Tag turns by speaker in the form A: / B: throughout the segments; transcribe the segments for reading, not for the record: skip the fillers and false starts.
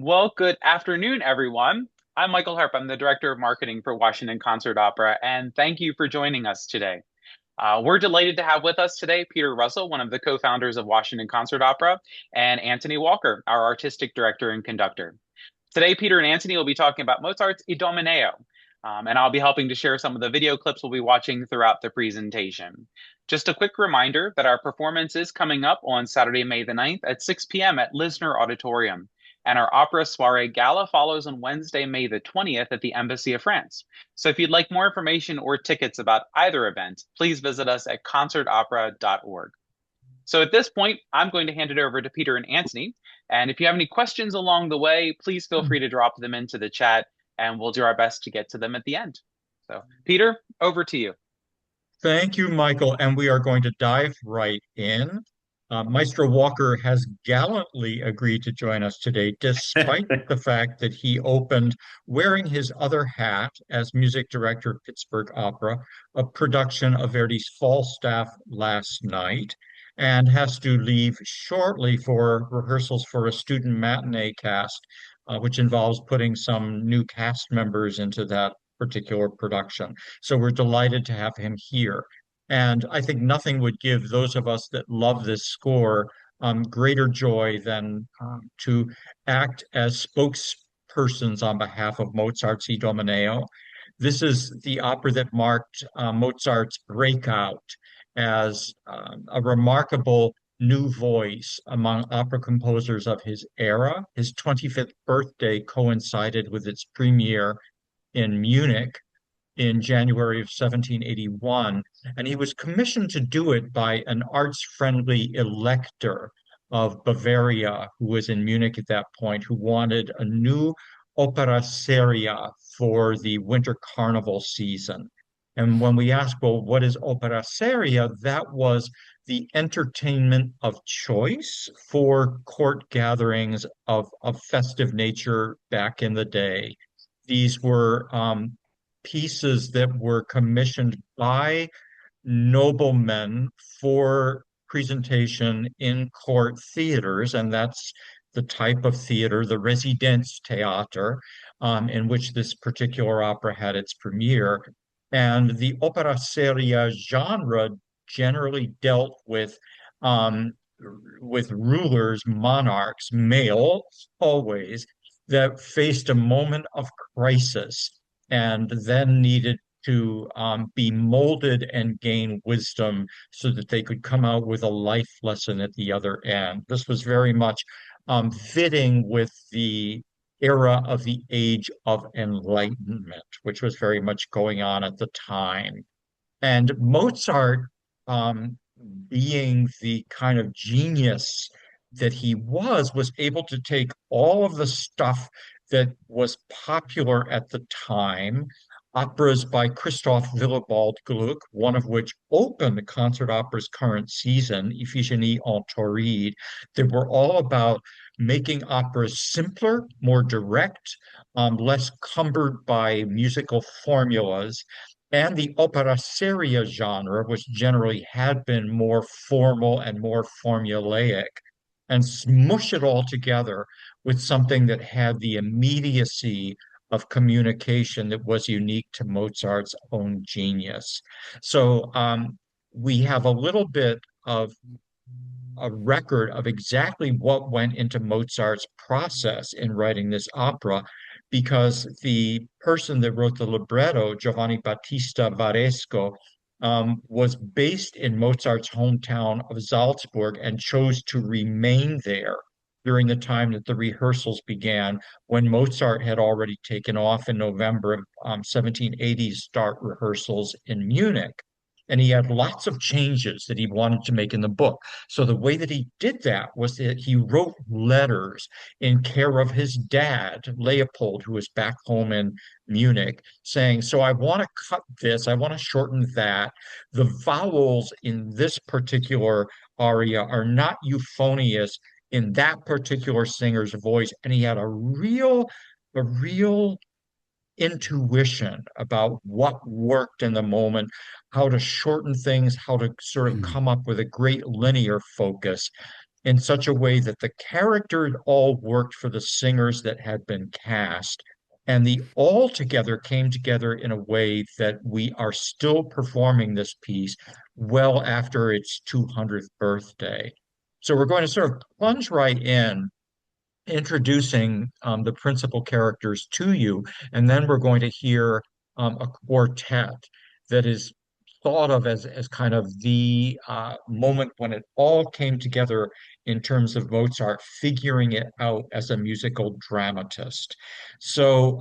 A: Well, good afternoon, everyone. I'm Michael Harp. I'm the Director of Marketing for Washington Concert Opera, and thank you for joining us today. We're delighted to have with us today Peter Russell, one of the co-founders of Washington Concert Opera, and Antony Walker, our artistic director and conductor. Today, Peter and Antony will be talking about Mozart's IDOMENEO, and I'll be helping to share some of the video clips we'll be watching throughout the presentation. Just a quick reminder that our performance is coming up on Saturday, May the 9th at 6 p.m. at Lisner Auditorium, and our opera soiree gala follows on Wednesday, May the 20th at the Embassy of France. So if you'd like more information or tickets about either event, please visit us at concertopera.org. So at this point, I'm going to hand it over to Peter and Antony. And if you have any questions along the way, please feel free to drop them into the chat and we'll do our best to get to them at the end. So, Peter, over to you.
B: Thank you, Michael. And we are going to dive right in. Maestro Walker has gallantly agreed to join us today, despite the fact that he opened wearing his other hat as music director of Pittsburgh Opera, a production of Verdi's Falstaff last night, and has to leave shortly for rehearsals for a student matinee cast, which involves putting some new cast members into that particular production. So we're delighted to have him here. And I think nothing would give those of us that love this score greater joy than to act as spokespersons on behalf of Mozart's Idomeneo. This is the opera that marked Mozart's breakout as a remarkable new voice among opera composers of his era. His 25th birthday coincided with its premiere in Munich in January of 1781, and he was commissioned to do it by an arts-friendly elector of Bavaria, who was in Munich at that point, who wanted a new opera seria for the winter carnival season. And when we ask, well, what is opera seria? That was the entertainment of choice for court gatherings of festive nature back in the day. These were pieces that were commissioned by noblemen for presentation in court theaters, and that's the type of theater, the Residenztheater, in which this particular opera had its premiere. And the opera seria genre generally dealt um, with rulers, monarchs, male always, that faced a moment of crisis and then needed to be molded and gain wisdom so that they could come out with a life lesson at the other end. This was very much fitting with the era of the Age of Enlightenment, which was very much going on at the time. And Mozart, um, being the kind of genius that he was able to take all of the stuff that was popular at the time, operas by Christoph Willibald Gluck, one of which opened the concert opera's current season, Iphigenie en Tauride, that were all about making operas simpler, more direct, less cumbered by musical formulas, and the opera seria genre, which generally had been more formal and more formulaic, and smush it all together with something that had the immediacy of communication that was unique to Mozart's own genius. So we have a little bit of a record of exactly what went into Mozart's process in writing this opera, because the person that wrote the libretto, Giovanni Battista Varesco, was based in Mozart's hometown of Salzburg and chose to remain there during the time that the rehearsals began, when Mozart had already taken off in November of 1780 start rehearsals in Munich. And he had lots of changes that he wanted to make in the book. So the way that he did that was that he wrote letters in care of his dad, Leopold, who was back home in Munich, saying, so I want to cut this, I want to shorten that. The vowels in this particular aria are not euphonious in that particular singer's voice. And he had a real intuition about what worked in the moment, how to shorten things, how to sort of come up with a great linear focus. in such a way that the characters all worked for the singers that had been cast, and the all together came together in a way that we are still performing this piece well after its 200th birthday. So we're going to sort of plunge right in, introducing the principal characters to you, and then we're going to hear a quartet that is thought of as kind of the moment when it all came together in terms of Mozart figuring it out as a musical dramatist. So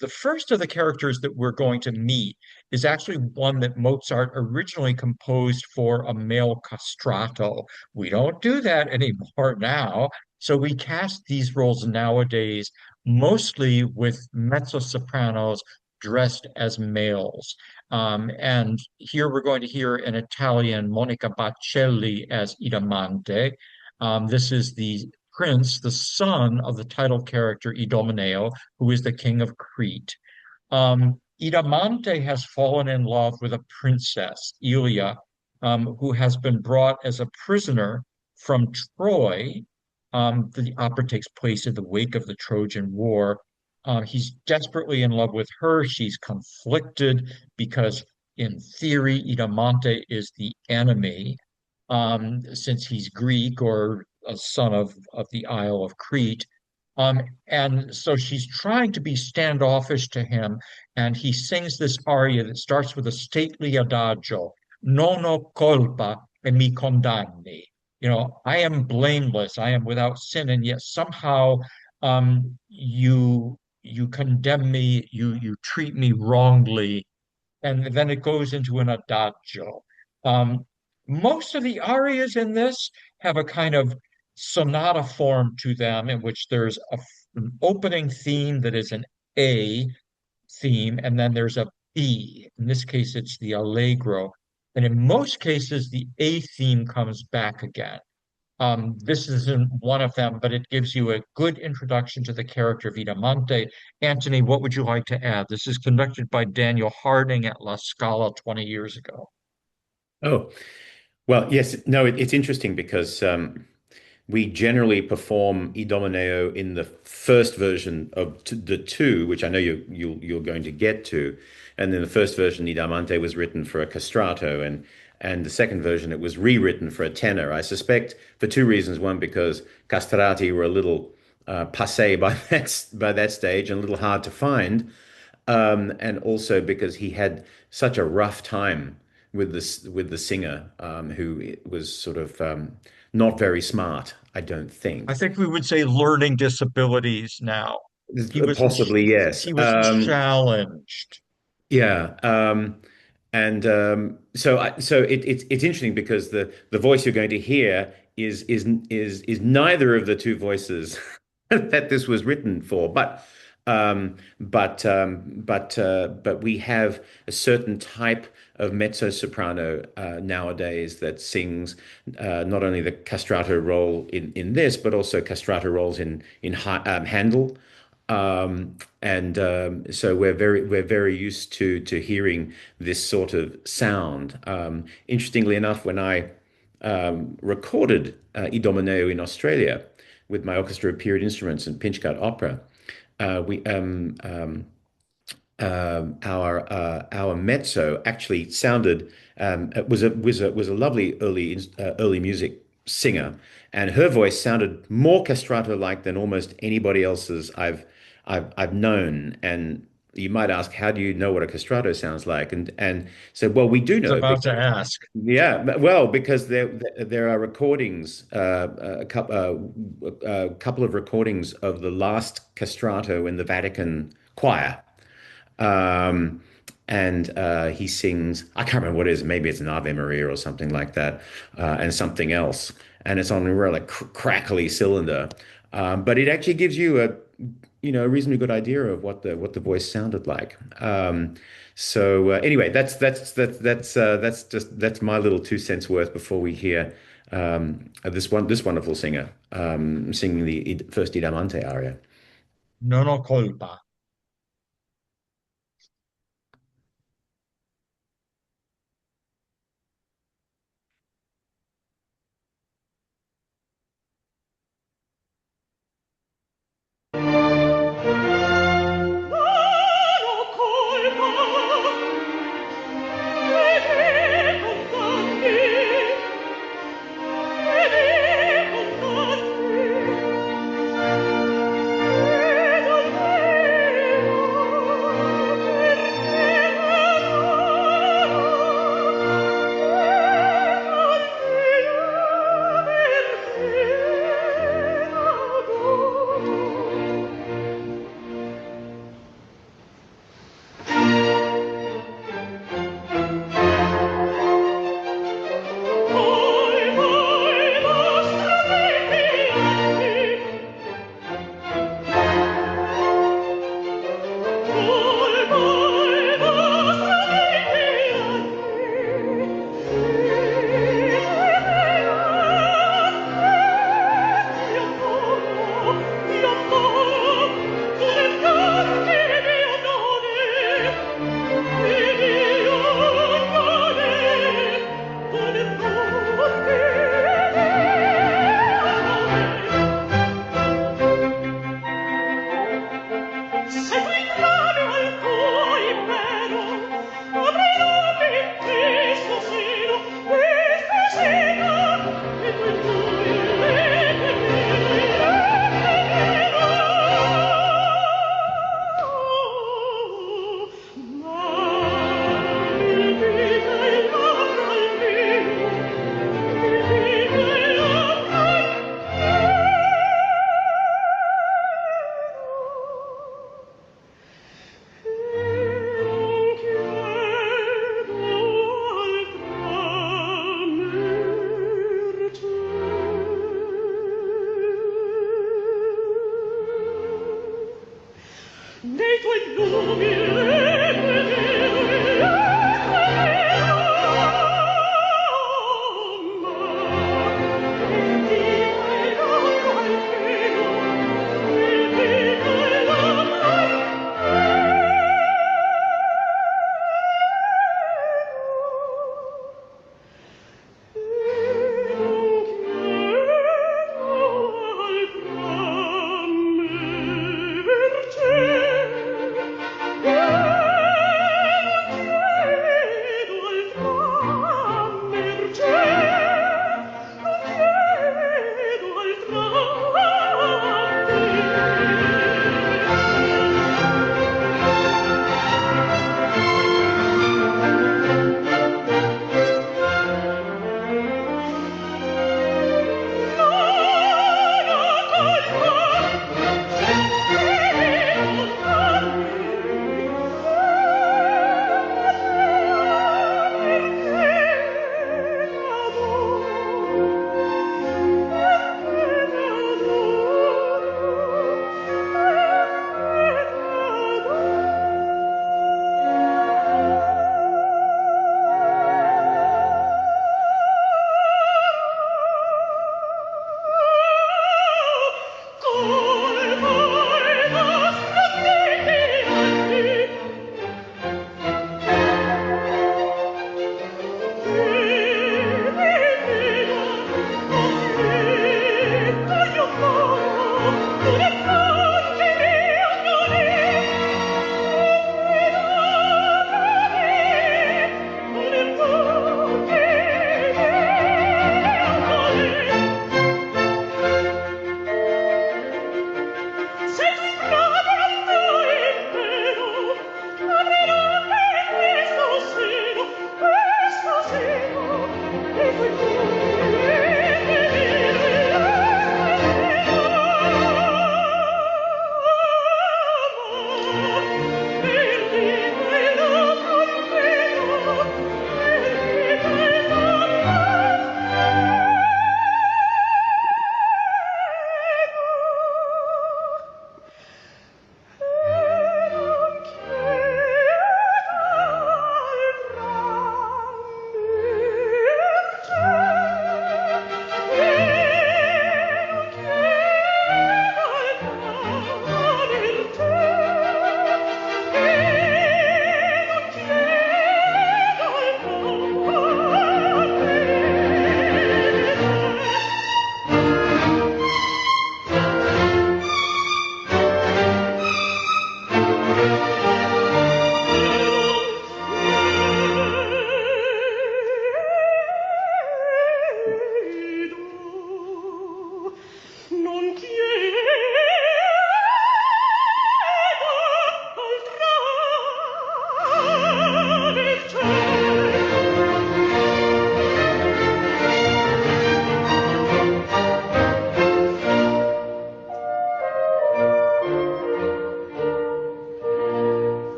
B: the first of the characters that we're going to meet is actually one that Mozart originally composed for a male castrato. We don't do that anymore now. So we cast these roles nowadays mostly with mezzo-sopranos dressed as males. And here we're going to hear an Italian Monica Bacelli as Idamante. This is the prince, the son of the title character Idomeneo, who is the king of Crete. Idamante has fallen in love with a princess, Ilia, who has been brought as a prisoner from Troy. The opera takes place in the wake of the Trojan War. He's desperately in love with her. She's conflicted because, in theory, Idamante is the enemy, since he's Greek or a son of the Isle of Crete. And so she's trying to be standoffish to him, and he sings this aria that starts with a stately adagio, non ho colpa e mi condanni. I am blameless, I am without sin, and yet somehow you condemn me, you treat me wrongly, and then it goes into an adagio. Um, Most of the arias in this have a kind of sonata form to them, in which there's an opening theme that is an A theme, and then there's a B. In this case, it's the allegro. And in most cases, the A theme comes back again. This isn't one of them, but it gives you a good introduction to the character of Idamante. Antony, what would you like to add? This is conducted by Daniel Harding at La Scala 20 years ago.
C: Oh, well, yes. No, it's interesting because we generally perform Idomeneo in the first version of the two, which I know you're going to get to. And then the first version, Idamante, was written for a castrato, and the second version, it was rewritten for a tenor. I suspect for two reasons. One, because castrati were a little passé by that stage and a little hard to find, and also because he had such a rough time with the singer, who was sort of not very smart, I don't
B: I
C: think.
B: think we would say learning disabilities now. He was
C: Possibly, yes.
B: he was challenged.
C: Yeah. So it's interesting because the voice you're going to hear is neither of the two voices that this was written for, but we have a certain type of mezzo soprano nowadays that sings not only the castrato role in this, but also castrato roles in Handel. And so we're very used to hearing this sort of sound. Interestingly enough, when I recorded Idomeneo in Australia with my orchestra of period instruments and pinch cut opera, we our mezzo actually sounded, was a lovely early music singer, and her voice sounded more castrato like than almost anybody else's I've known. And you might ask, how do you know what a castrato sounds like? And so, well, we do
B: I was
C: know
B: about to
C: because,
B: ask.
C: yeah, well, because there are recordings, a couple of recordings of the last castrato in the Vatican choir. Um, and he sings, I can't remember what it is, maybe it's an Ave Maria or something like that, and something else. And it's on a really crackly cylinder. But it actually gives you a reasonably good idea of what the voice sounded like. So anyway, that's my little 2 cents worth before we hear this wonderful singer singing the first Idamante aria.
B: Non ho colpa.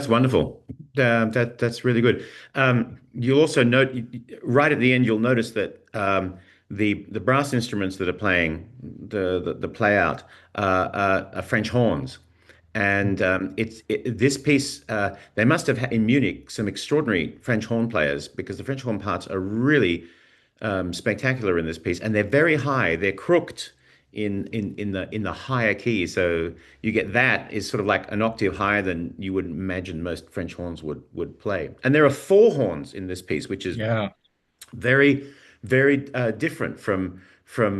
C: wonderful. That's really good. You'll also note right at the end, you'll notice that the brass instruments that are playing the play out are French horns. And this piece, they must have had in Munich some extraordinary French horn players because the French horn parts are really spectacular in this piece, and they're very high. They're crooked in the higher key, so you get that is sort of like an octave higher than you would imagine most French horns would play. And there are four horns in this piece, which is
B: Yeah.
C: very, very different from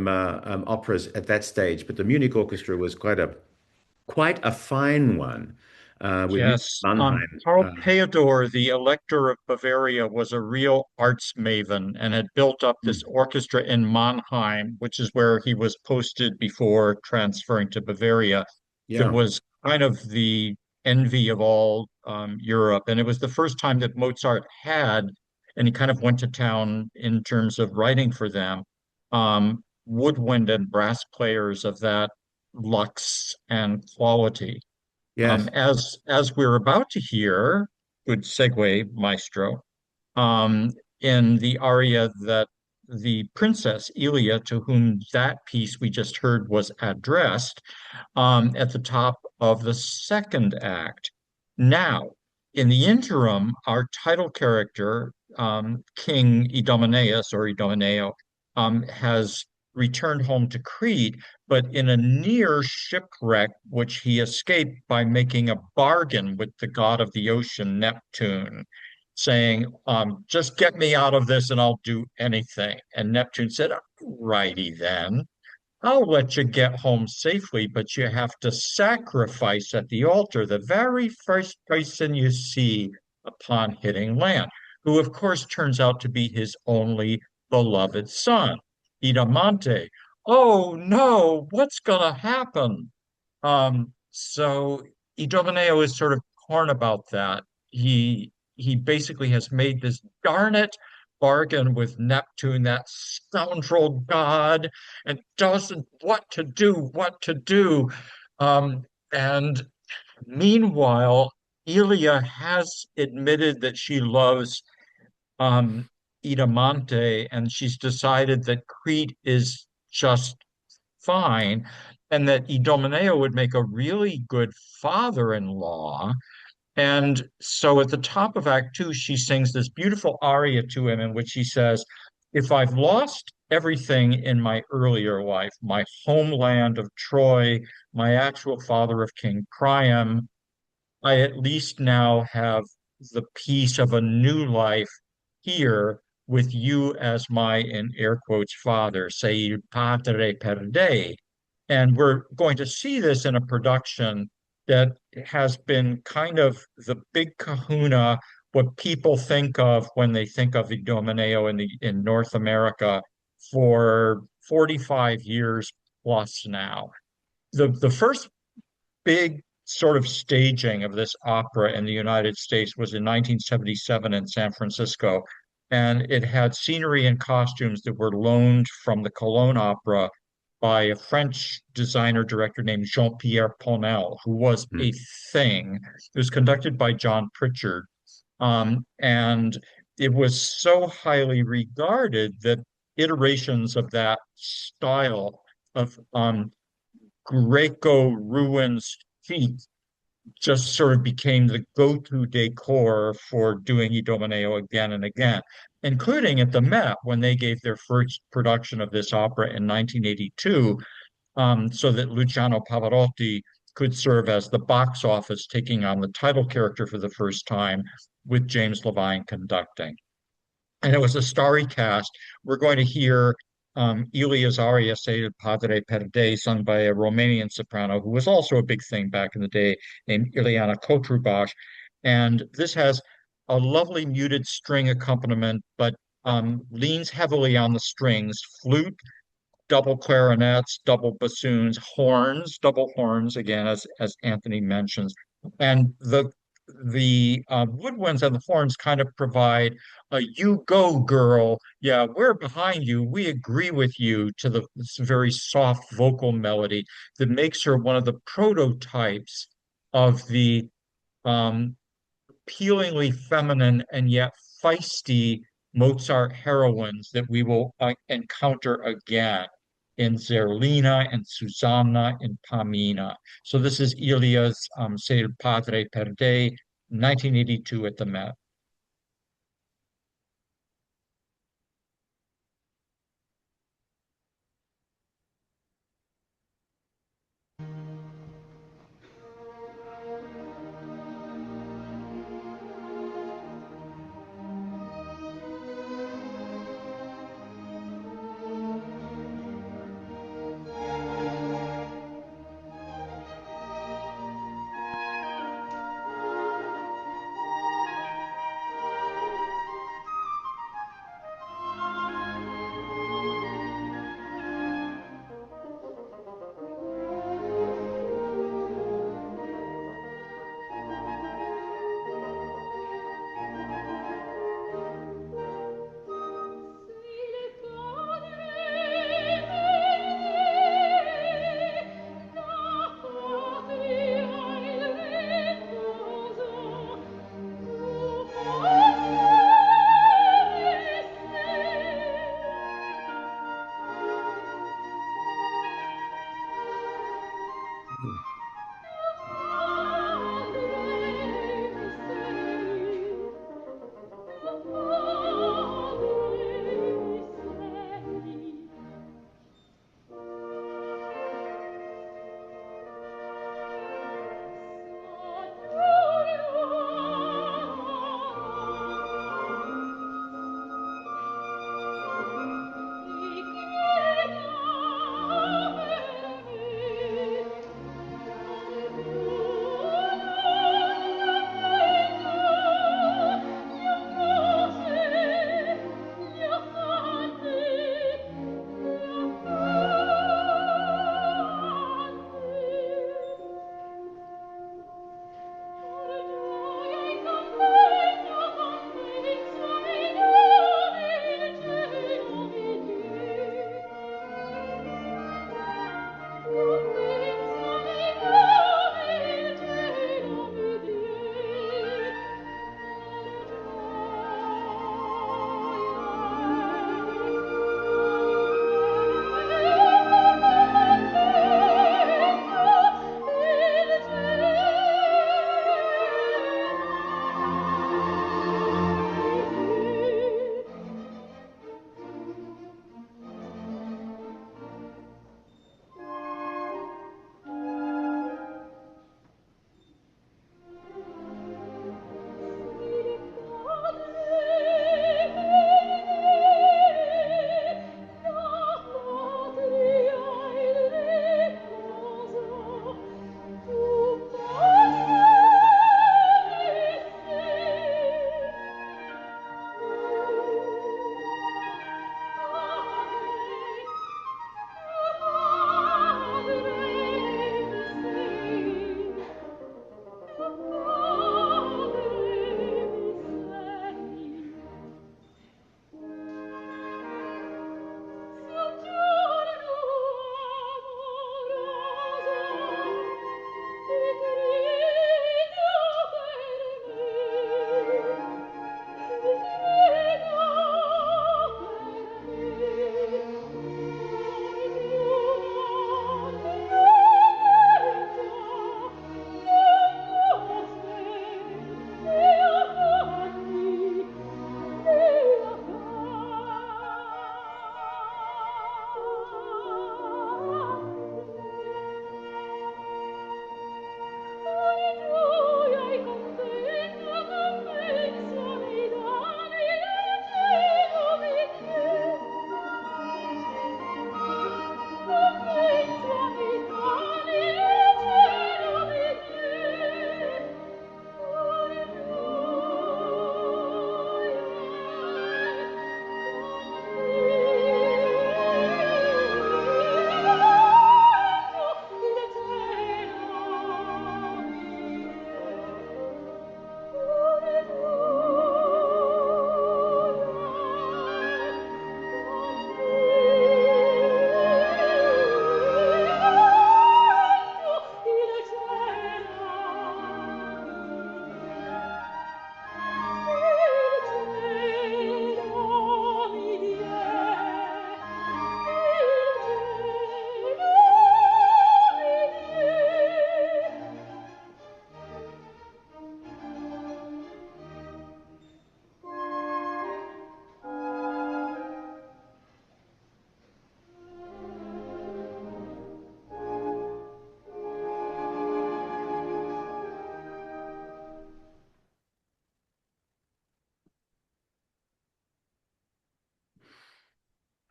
C: operas at that stage. But the Munich Orchestra was quite a fine one with Music
B: Yes.
C: Mannheim.
B: Karl Theodor, the Elector of Bavaria, was a real arts maven and had built up this orchestra in Mannheim, which is where he was posted before transferring to Bavaria. That
C: Yeah.
B: was kind of the envy of all Europe. And it was the first time that Mozart had, and he kind of went to town in terms of writing for them, woodwind and brass players of that lux and quality.
C: Yes.
B: As we're about to hear, good segue, Maestro, um, in the aria that the princess Elia, to whom that piece we just heard was addressed, at the top of the second act. Now, in the interim, our title character, King Idomeneus or Idomeneo, has returned home to Crete, but in a near shipwreck, which he escaped by making a bargain with the god of the ocean, Neptune, saying, just get me out of this and I'll do anything. And Neptune said, righty then. I'll let you get home safely, but you have to sacrifice at the altar the very first person you see upon hitting land, who of course turns out to be his only beloved son, Idamante. Oh no, what's gonna happen? So Idomeneo is sort of torn about that. He basically has made this darn it bargain with Neptune, that scoundrel god, and doesn't what to do. And meanwhile, Elia has admitted that she loves um, Idamante, and she's decided that Crete is just fine, and that Idomeneo would make a really good father-in-law. And so at the top of Act Two, she sings this beautiful aria to him in which she says, if I've lost everything in my earlier life, my homeland of Troy, my actual father of King Priam, I at least now have the peace of a new life here with you as my, in air quotes, father, say, padre per te. And we're going to see this in a production that has been kind of the big kahuna, what people think of when they think of the Domineo in North America for 45 years plus now. The first big sort of staging of this opera in the United States was in 1977 in San Francisco. And it had scenery and costumes that were loaned from the Cologne Opera by a French designer director named Jean-Pierre Ponel, who was a
C: Mm.
B: thing. It was conducted by John Pritchard. And it was so highly regarded that iterations of that style of Greco ruins feet just sort of became the go-to decor for doing Idomeneo again and again, including at the Met when they gave their first production of this opera in 1982, so that Luciano Pavarotti could serve as the box office, taking on the title character for the first time with James Levine conducting. And it was a starry cast. We're going to hear Elia's aria, Say Padre per Te, sung by a Romanian soprano who was also a big thing back in the day, named Ileana Kotrubash. And this has a lovely muted string accompaniment, but leans heavily on the strings, flute, double clarinets, double bassoons, horns, double horns, again, as Antony mentions. And the woodwinds and the horns kind of provide a you go girl, yeah, we're behind you, we agree with you, to this very soft vocal melody that makes her one of the prototypes of the um, appealingly feminine and yet feisty Mozart heroines that we will encounter again in Zerlina and Susanna and Pamina. So this is Ilia's Se il padre perde, 1982 at the Met.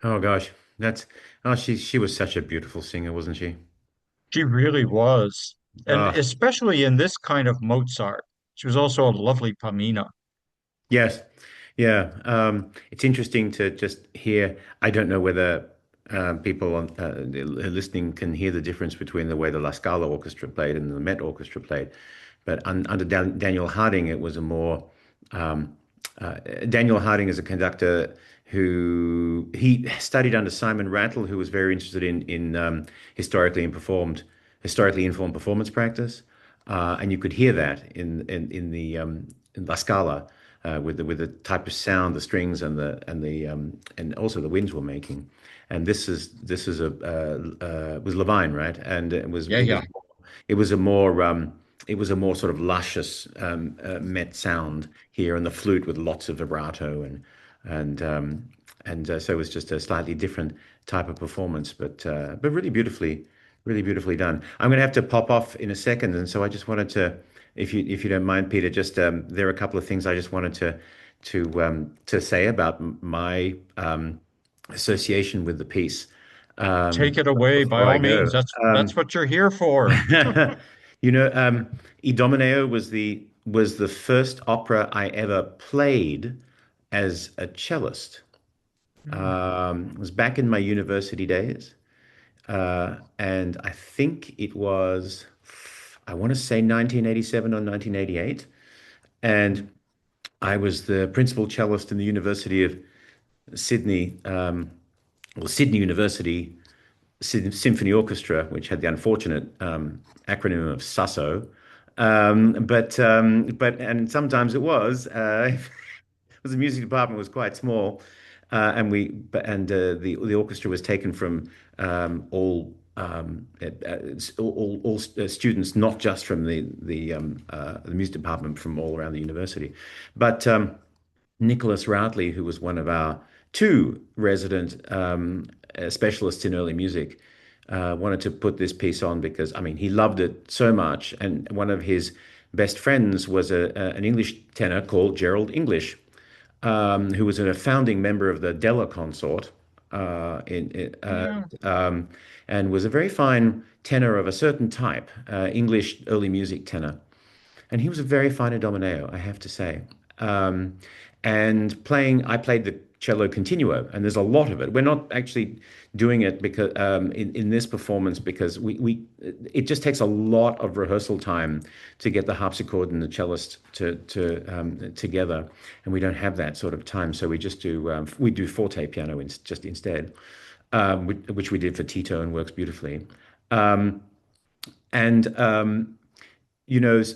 C: Oh gosh, that's oh she was such a beautiful singer, wasn't she?
B: She really was. And
C: Oh,
B: especially in this kind of Mozart. She was also a lovely Pamina.
C: yes. Yeah. It's interesting to just hear. I don't know whether people listening can hear the difference between the way the La Scala Orchestra played and the Met Orchestra played. But under Daniel Harding, it was a more um, Daniel Harding is a conductor who he studied under Simon Rattle, who was very interested in historically informed performance practice, and you could hear that in La Scala with the type of sound, the strings, and also the winds were making. And this is a was Levine, right? And
B: Yeah, yeah.
C: it was a more sort of luscious Met sound here, and the flute with lots of vibrato and so it was just a slightly different type of performance, but really beautifully done. I'm going to have to pop off in a second, and so I just wanted to, if you don't mind, Peter, just there are a couple of things I just wanted to say about my association with the piece
B: Take it away by
C: before I
B: all means.
C: go.
B: That's what you're here for.
C: You know, Idomeneo was the first opera I ever played as a cellist.
B: Hmm.
C: It was back in my university days, and I think it was, I want to say 1987 or 1988, and I was the principal cellist in the University of Sydney, Sydney University Symphony Orchestra, which had the unfortunate acronym of SUSO. And sometimes it was, because the music department was quite small, and the orchestra was taken from all students, not just from the music department, from all around the university. But Nicholas Routley, who was one of our two resident specialists in early music, wanted to put this piece on because, I mean, he loved it so much. And one of his best friends was an English tenor called Gerald English, who was a founding member of the Della Consort,
B: Yeah.
C: and was a very fine tenor of a certain type, English early music tenor. And he was a very fine Domineo, I have to say. Um, I played the cello continuo, and there's a lot of it. We're not actually doing it because in this performance because we it just takes a lot of rehearsal time to get the harpsichord and the cellist to together, and we don't have that sort of time. So we do forte piano just instead, which we did for Tito and works beautifully. And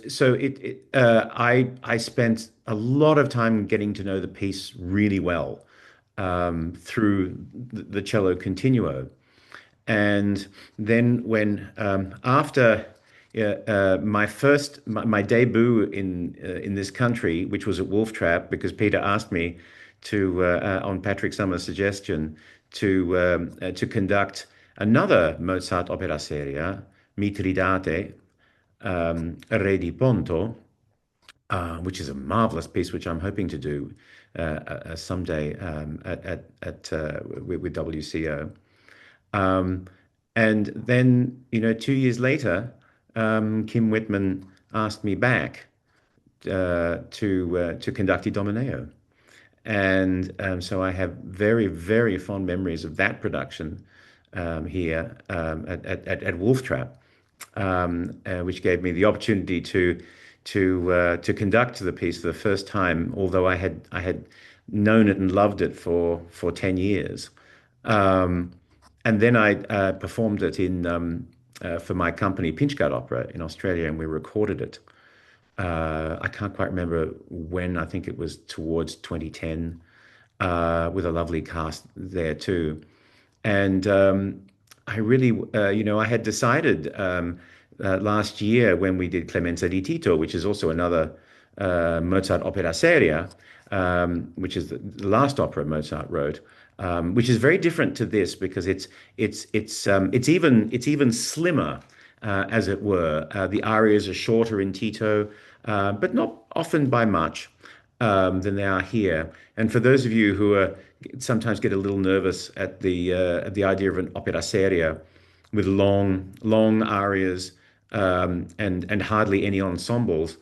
C: so I spent a lot of time getting to know the piece really well through the cello continuo, and then when after my debut in this country, which was at Wolf Trap, because Peter asked me to on Patrick Summers' suggestion to conduct another Mozart opera seria, Mitridate, Re di Ponto, which is a marvelous piece, which I'm hoping to do someday with WCO. Um, and then, 2 years later, Kim Whitman asked me back to conduct Idomeneo. And so I have very, very fond memories of that production here at Wolf Trap, which gave me the opportunity to conduct the piece for the first time, although I had known it and loved it for 10 years. Um, and then I performed it in for my company Pinchgut Opera in Australia, and we recorded it. I can't quite remember when. I think it was towards 2010, with a lovely cast there too. And I really, I had decided last year when we did Clemenza di Tito, which is also another Mozart opera seria, which is the last opera Mozart wrote, which is very different to this because it's even slimmer, as it were. The arias are shorter in Tito, but not often by much. than they are here. And for those of you who are sometimes get a little nervous at the idea of an opera seria with long arias and hardly any ensembles,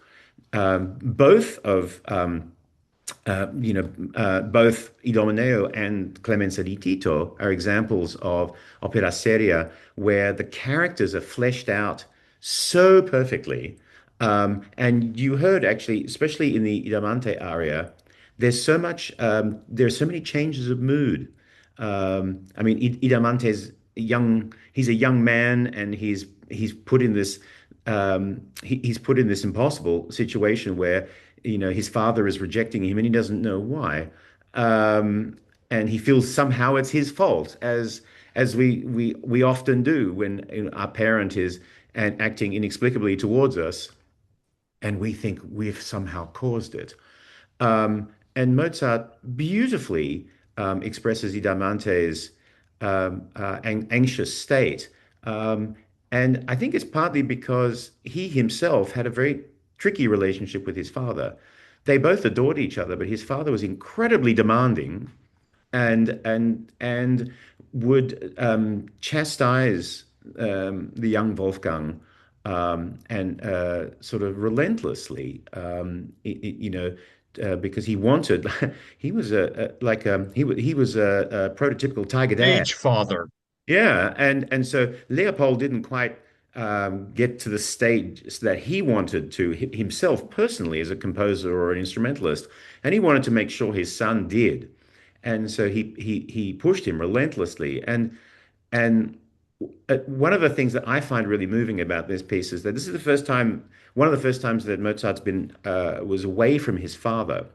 C: both of both Idomeneo and Clemenza di Tito are examples of opera seria where the characters are fleshed out so perfectly. And you heard actually, especially in the Idamante aria, there's so many changes of mood. I mean, Idamante's young, he's a young man and he's put in this he's put in this impossible situation where his father is rejecting him and he doesn't know why. And he feels somehow it's his fault, as we often do when our parent is and acting inexplicably towards us, and we think we've somehow caused it. And Mozart beautifully expresses Idamante's anxious state. Um, and I think it's partly because he himself had a very tricky relationship with his father. They both adored each other, but his father was incredibly demanding and would chastise the young Wolfgang and sort of relentlessly, because he wanted he was he was a prototypical tiger dad.
B: Stage father.
C: Yeah, and so Leopold didn't quite get to the stage that he wanted to himself personally as a composer or an instrumentalist, and he wanted to make sure his son did, and so he pushed him relentlessly, and one of the things that I find really moving about this piece is that this is the first time, one of the first times that Mozart's been was away from his father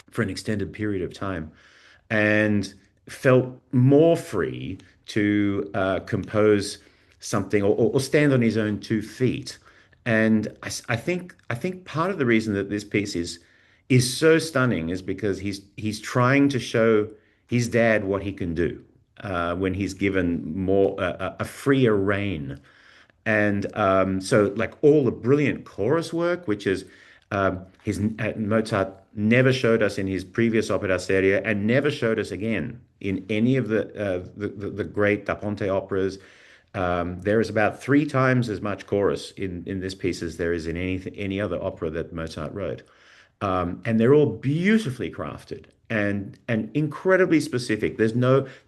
C: for an extended period of time and felt more free to compose something or stand on his own 2 feet. And I think part of the reason that this piece is so stunning is because he's trying to show his dad what he can do when he's given more a freer reign. And so, like all the brilliant chorus work, which is his Mozart never showed us in his previous opera seria, and never showed us again in any of the great Da Ponte operas. There is about 3 times as much chorus in this piece as there is in any other opera that Mozart wrote. And they're all beautifully crafted and incredibly specific. There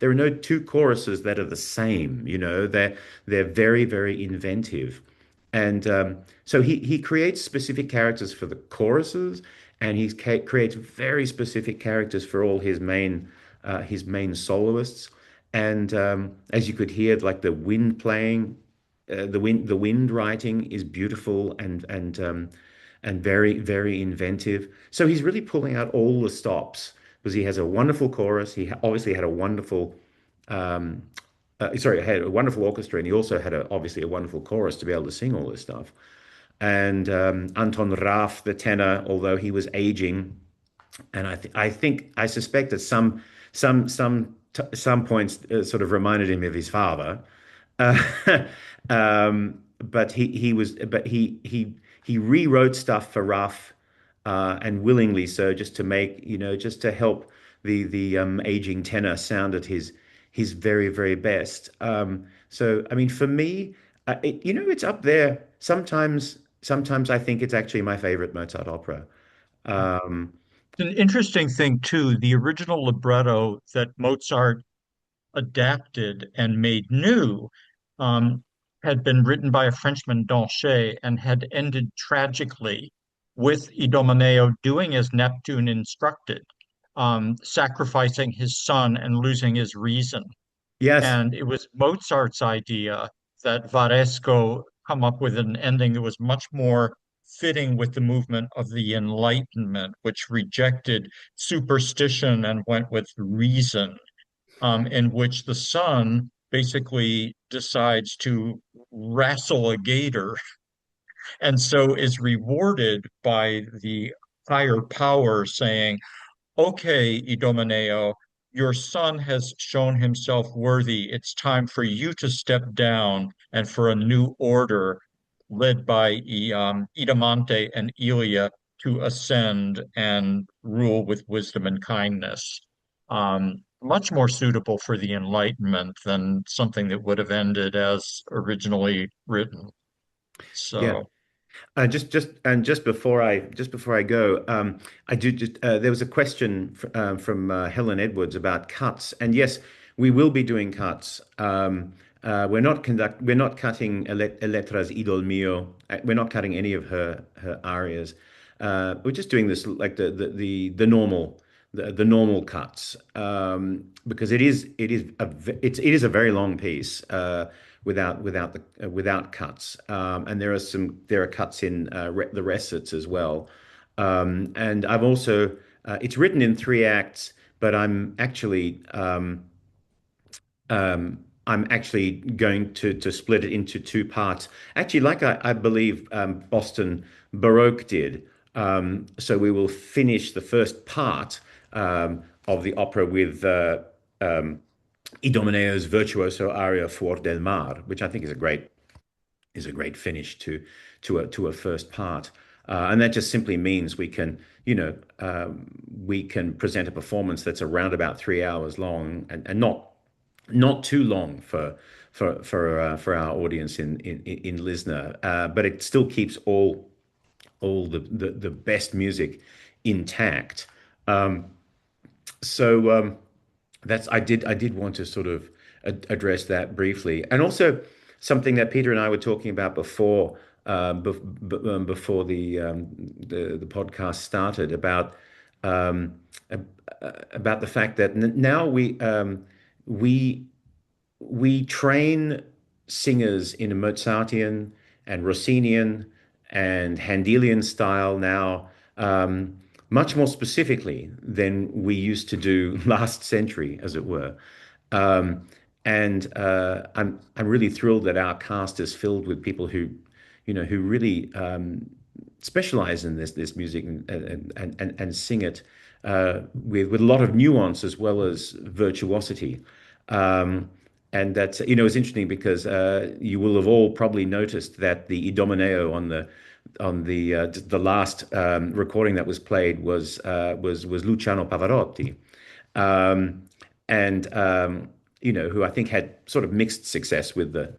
C: are no 2 choruses that are the same. They're very inventive, and so he creates specific characters for the choruses, and he creates very specific characters for all his main soloists. And as you could hear, like the wind playing, the wind writing is beautiful and very inventive. So he's really pulling out all the stops because he has a wonderful chorus. Obviously had a wonderful, had a wonderful orchestra, and he also had obviously a wonderful chorus to be able to sing all this stuff. And Anton Raff, the tenor, although he was aging, and I suspect at some points sort of reminded him of his father. Uh, but he rewrote stuff for Ruff, and willingly so, just to make just to help the aging tenor sound at his very best. So I mean, for me, it's up there. Sometimes I think it's actually my favorite Mozart opera. Um,
B: It's an interesting thing too. The original libretto that Mozart adapted and made new um, had been written by a Frenchman, Danchet, and had ended tragically with Idomeneo doing as Neptune instructed, sacrificing his son and losing his reason.
C: yes,
B: And it was Mozart's idea that Varesco come up with an ending that was much more fitting with the movement of the Enlightenment, which rejected superstition and went with reason, in which the son basically decides to wrestle a gator and so is rewarded by the higher power saying, okay, Idomeneo, your son has shown himself worthy. It's time for you to step down and for a new order led by Idamante and Ilia to ascend and rule with wisdom and kindness. Much more suitable for the Enlightenment than something that would have ended as originally written.
C: Yeah.
B: So,
C: Just before I go, I do just there was a question from Helen Edwards about cuts, and yes, we will be doing cuts. We're not cutting Elettra's Idol Mio. We're not cutting any of her arias. We're just doing this like the normal the normal cuts, because it is a very long piece. Without cuts. And there are cuts in the recits as well. And I've also it's written in three acts, but I'm actually going to split it into two parts. Actually, like I believe Boston Baroque did. So we will finish the first part of the opera with Idomeneo's virtuoso aria Fuor del Mar, which I think is a great finish to a first part. And that just simply means we can present a performance that's around about 3 hours long, and not too long for our audience in Lisner, but it still keeps all the best music intact. So that's I did want to sort of address that briefly, and also something that Peter and I were talking about before the podcast started um, about the fact that now we we train singers in a Mozartian and Rossinian and Handelian style now, much more specifically than we used to do last century, as it were. Um, and I'm really thrilled that our cast is filled with people who really specialize in this music, and sing it with a lot of nuance as well as virtuosity. Um, and that's, it's interesting because you will have all probably noticed that the Idomeneo on the last recording that was played was Luciano Pavarotti, um, and who I think had sort of mixed success with the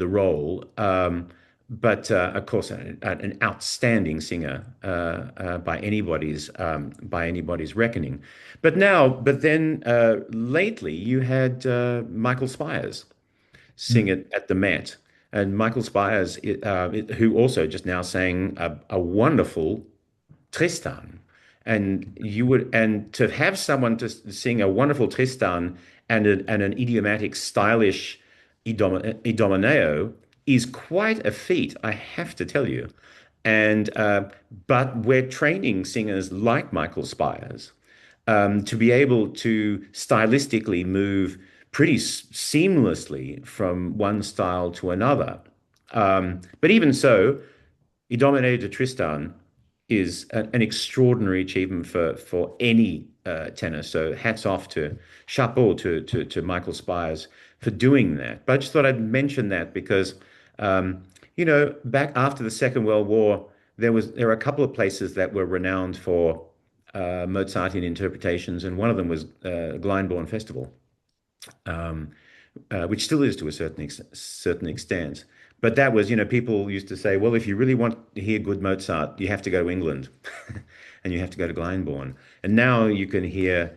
C: role. But of course, an outstanding singer by anybody's reckoning. But then lately you had Michael Spires sing
B: mm,
C: it at the Met, and Michael Spires, who also just now sang a wonderful Tristan. And to have someone to sing a wonderful Tristan and an idiomatic, stylish Idomeneo is quite a feat, I have to tell you. And but we're training singers like Michael Spires to be able to stylistically move pretty seamlessly from one style to another. But even so, Idomeneo de Tristan is an extraordinary achievement for any tenor. So hats off chapeau to Michael Spires for doing that. But I just thought I'd mention that because, back after the Second World War, there were a couple of places that were renowned for Mozartian interpretations, and one of them was Glyndebourne Festival, um, which still is to a certain extent. But that was, people used to say, well, if you really want to hear good Mozart, you have to go to England and you have to go to Glyndebourne. And now you can hear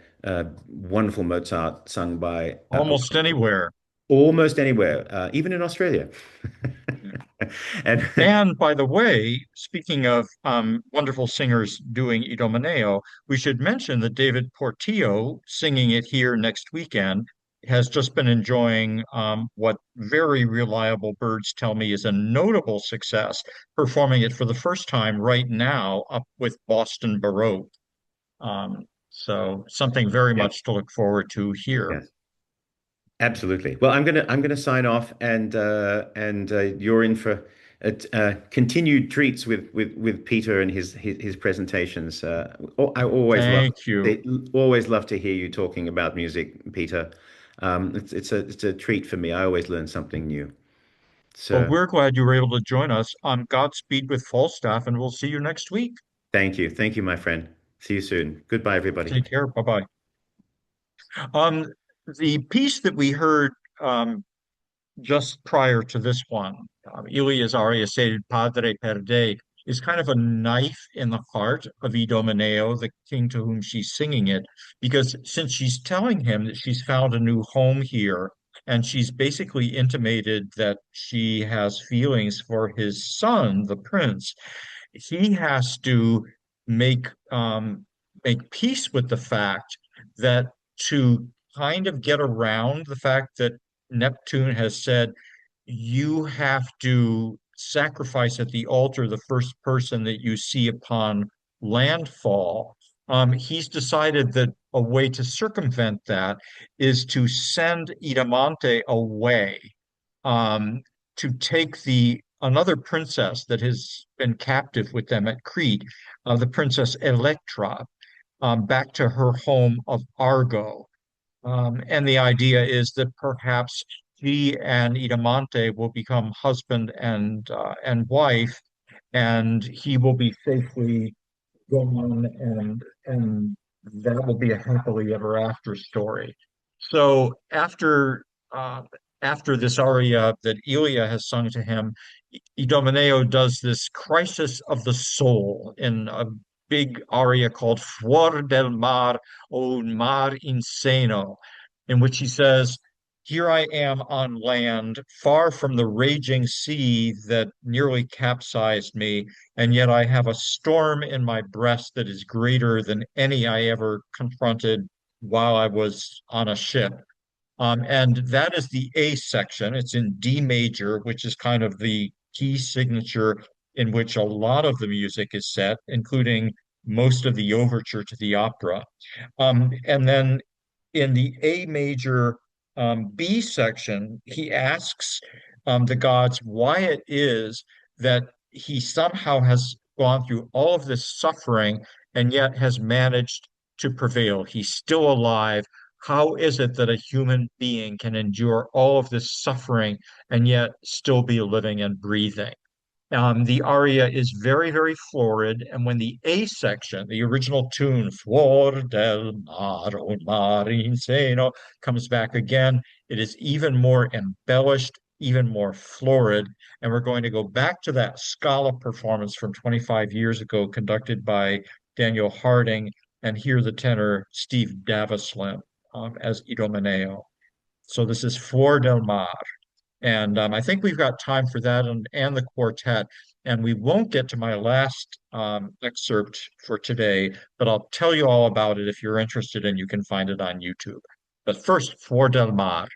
C: wonderful Mozart sung by
B: almost anywhere.
C: almost anywhere, even in Australia. And
B: And by the way, speaking of wonderful singers doing Idomeneo, we should mention that David Portillo, singing it here next weekend, has just been enjoying what very reliable birds tell me is a notable success, performing it for the first time right now up with Boston Baroque. So something very
C: yeah,
B: much to look forward to here.
C: yes, absolutely. Well, I'm gonna sign off, and you're in for continued treats with Peter and his presentations. I
B: Thank you.
C: always love to hear you talking about music, Peter. It's a treat for me. I always learn something new.
B: Well,
C: So
B: we're glad you were able to join us on Godspeed with Falstaff, and we'll see you next week.
C: thank you. Thank you, my friend. See you soon. Goodbye, everybody.
B: Take care. Bye bye. Um, the piece that we heard just prior to this one, Ilia's aria stated Padre Perde, is kind of a knife in the heart of Idomeneo, the king to whom she's singing it, because since she's telling him that she's found a new home here, and she's basically intimated that she has feelings for his son, the prince, he has to make make peace with the fact that to kind of get around the fact that Neptune has said you have to sacrifice at the altar the first person that you see upon landfall. He's decided that a way to circumvent that is to send Idamante away, um, to take the another princess that has been captive with them at Crete, the princess Electra, back to her home of Argo. And the idea is that perhaps she and Idamante will become husband and wife, and he will be safely gone, and that will be a happily ever after story. So uh, after this aria that Elia has sung to him, Idomeneo does this crisis of the soul in a big aria called Fuor del Mar o Mar Inseno, in which he says, here I am on land, far from the raging sea that nearly capsized me, and yet I have a storm in my breast that is greater than any I ever confronted while I was on a ship. And that is the A section. It's in D major, which is kind of the key signature in which a lot of the music is set, including most of the overture to the opera. And then in the A major B section, he asks the gods why it is that he somehow has gone through all of this suffering and yet has managed to prevail. He's still alive. How is it that a human being can endure all of this suffering and yet still be living and breathing? The aria is very, very florid, and when the A section, the original tune, Fuor del mar, o mar inseno, comes back again, it is even more embellished, even more florid, and we're going to go back to that Scala performance from 25 years ago, conducted by Daniel Harding, and hear the tenor Steve Davislim as Idomeneo. So this is Fuor del Mar. And I think we've got time for that and the quartet. And we won't get to my last excerpt for today, but I'll tell you all about it if you're interested and you can find it on YouTube. But first, For Del Mar.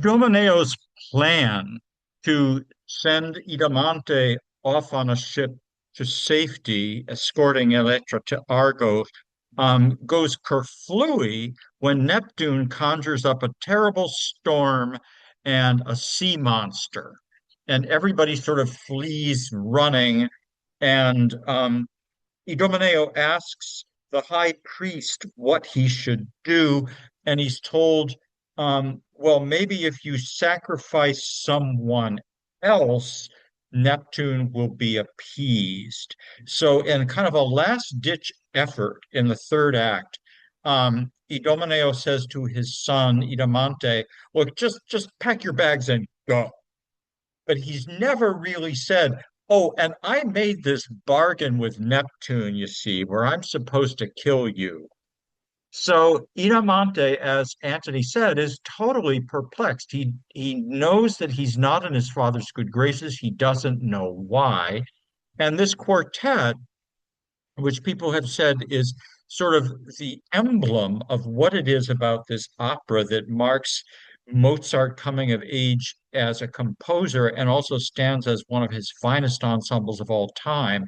B: Idomeneo's plan to send Idamante off on a ship to safety, escorting Electra to Argos, goes kerflooey when Neptune conjures up a terrible storm and a sea monster. And everybody sort of flees running. And Idomeneo asks the high priest what he should do, and he's told, well, maybe if you sacrifice someone else, Neptune will be appeased. So, in kind of a last-ditch effort in the third act, Idomeneo says to his son Idamante, "Look, just pack your bags and go." But he's never really said, "Oh, and I made this bargain with Neptune, you see, where I'm supposed to kill you." So Idamante, as Antony said, is totally perplexed. He knows that he's not in his father's good graces. He doesn't know why. And this quartet, which people have said is sort of the emblem of what it is about this opera that marks Mozart coming of age as a composer and also stands as one of his finest ensembles of all time,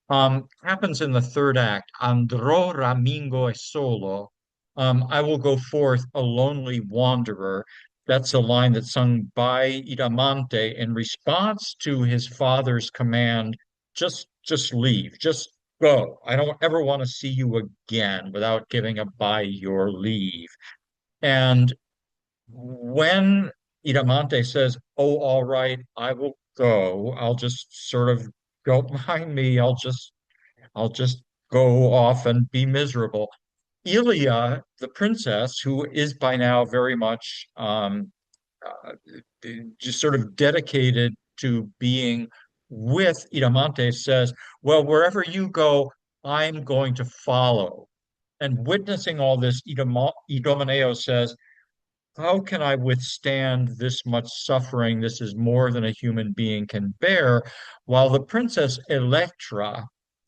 B: happens in the third act. Andrò Ramingo e solo. I will go forth a lonely wanderer. That's a line that's sung by Idamante in response to his father's command, just leave, just go. I don't ever want to see you again without giving a by your leave. And when Idamante says, "Oh, all right, I will go. I'll just sort of don't mind me. I'll just go off and be miserable." Ilia, the princess, who is by now very much uh, just sort of dedicated to being with Idamante, says, "Well, wherever you go, I'm going to follow." And witnessing all this, Idomeneo says, "How can I withstand this much suffering? This is more than a human being can bear." While the Princess Electra,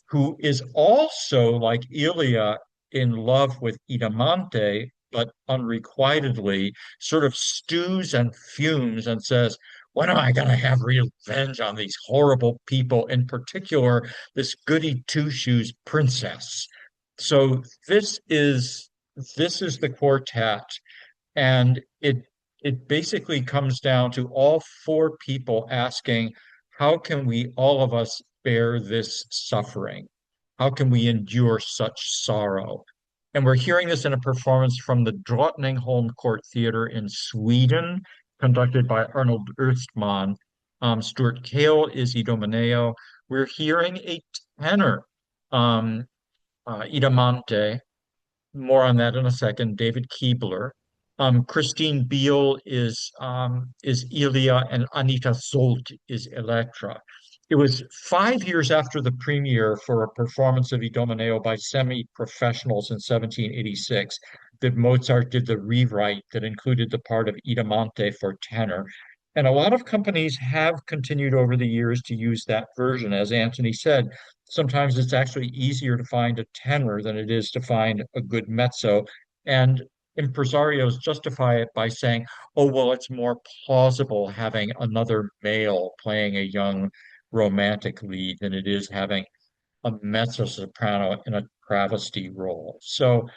B: who is also like Ilia in love with Idamante, but unrequitedly, sort of stews and fumes and says, "When am I going to have revenge on these horrible people, in particular, this goody two-shoes princess?" So this is the quartet, and it basically comes down to all four people asking, how can we, all of us, bear this suffering? How can we endure such sorrow? And we're hearing this in a performance from the Drottningholm Court Theater in Sweden, conducted by Arnold Earstman. Stuart Kale is Idomeneo. We're hearing a tenor, Idamante, more on that in a second. David Keebler. Christine Biel is Ilia, and Anita Zolt is Electra. It was 5 years after the premiere for a performance of Idomeneo by semi-professionals in 1786 that Mozart did the rewrite that included the part of Idamante for tenor. And a lot of companies have continued over the years to use that version. As Antony said, sometimes it's actually easier to find a tenor than it is to find a good mezzo. And impresarios justify it by saying, "Oh, well, it's more plausible having another male playing a young romantic lead than it is having a mezzo soprano in a travesty role." So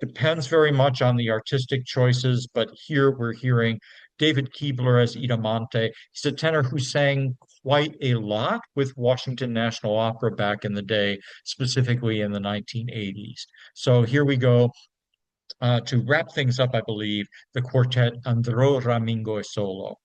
B: depends very much on the artistic choices, but here we're hearing David Keebler as Idamante. He's a tenor who sang quite a lot with Washington National Opera back in the day, specifically in the 1980s. So here we go. To wrap things up, I believe, the quartet Andro Ramingo e Solo.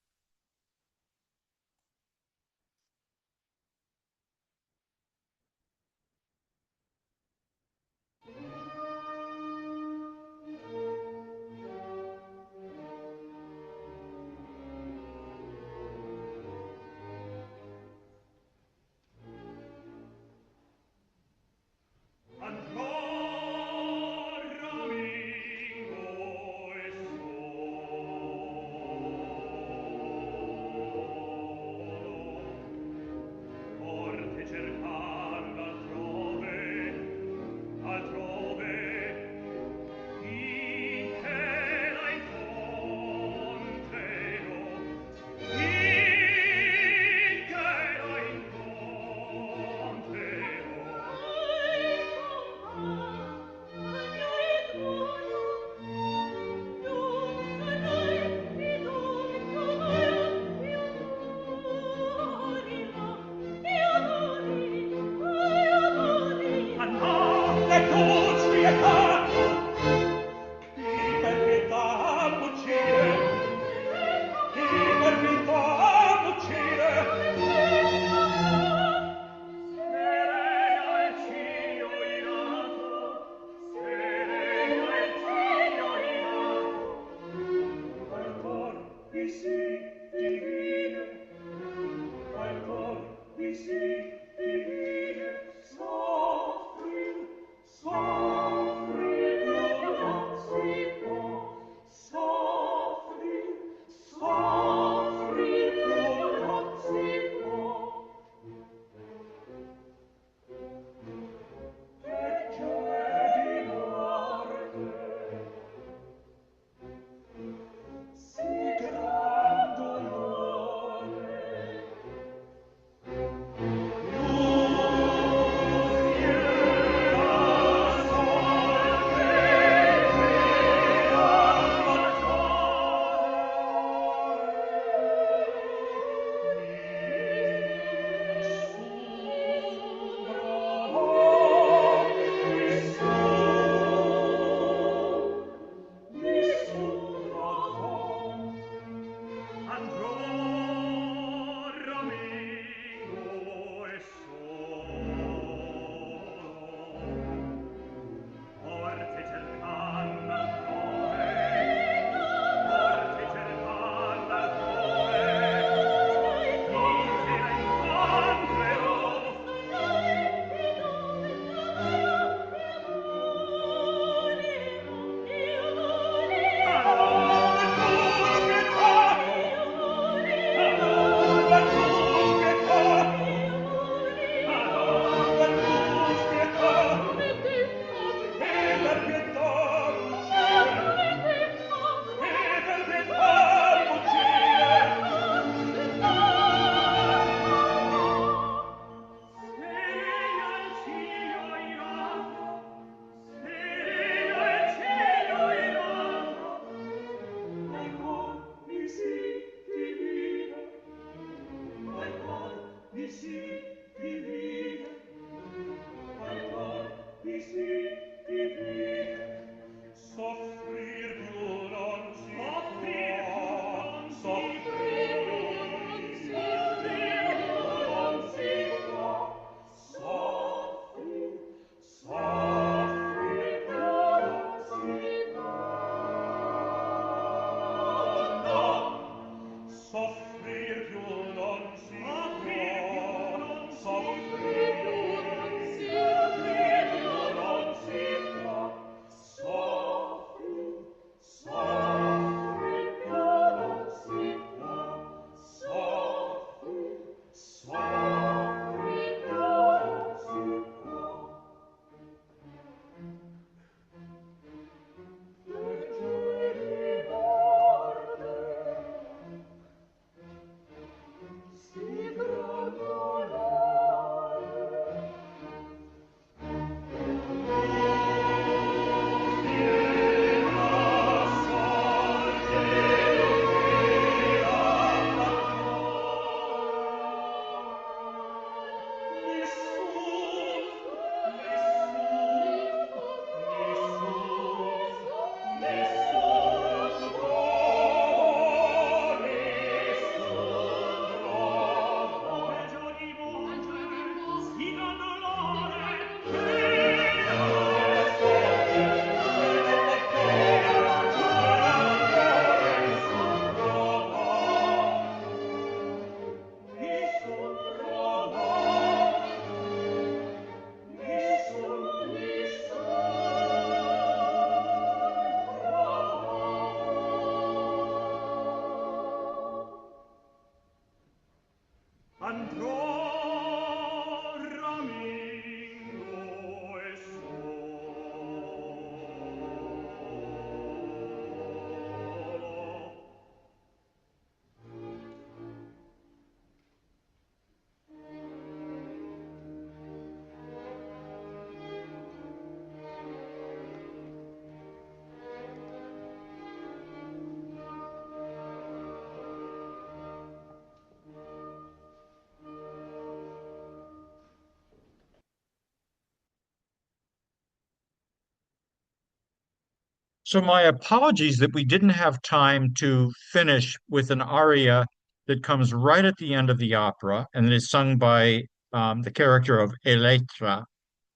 B: So my apologies that we didn't have time to finish with an aria that comes right at the end of the opera and it is sung by the character of Elettra.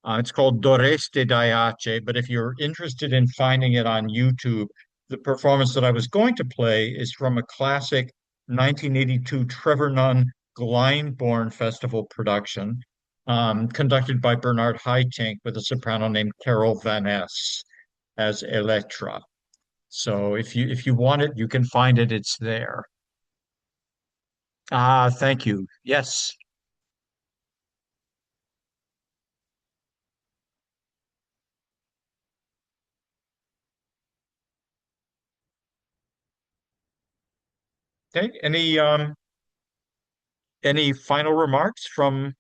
B: It's called Doreste Diace, but if you're interested in finding it on YouTube, the performance that I was going to play is from a classic 1982 Trevor Nunn Glyndebourne Festival production, conducted by Bernard Haitink with a soprano named Carol Van Ness as Elettra. So if you want it, you can find it. It's there. Ah, thank you. Yes. Okay. Any final remarks from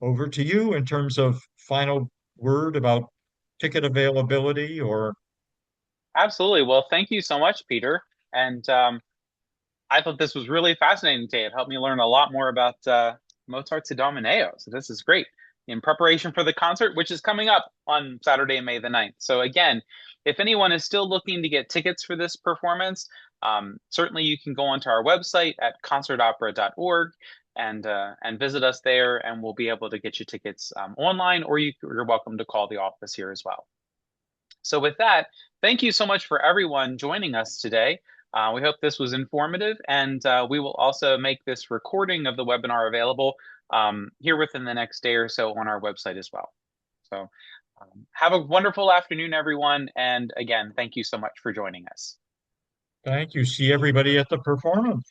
B: over to you in terms of final word about ticket availability or
A: Absolutely. Well, thank you so much, Peter. And I thought this was really fascinating today. It helped me learn a lot more about Mozart's Idomeneo. So this is great in preparation for the concert, which is coming up on Saturday, May the 9th. So again, if anyone is still looking to get tickets for this performance, certainly you can go onto our website at concertopera.org and visit us there, and we'll be able to get you tickets online, or you're welcome to call the office here as well. So with that, thank you so much for everyone joining us today. We hope this was informative, and we will also make this recording of the webinar available here within the next day or so on our website as well. So have a wonderful afternoon, everyone. And again, thank you so much for joining us.
B: thank you. See everybody at the performance.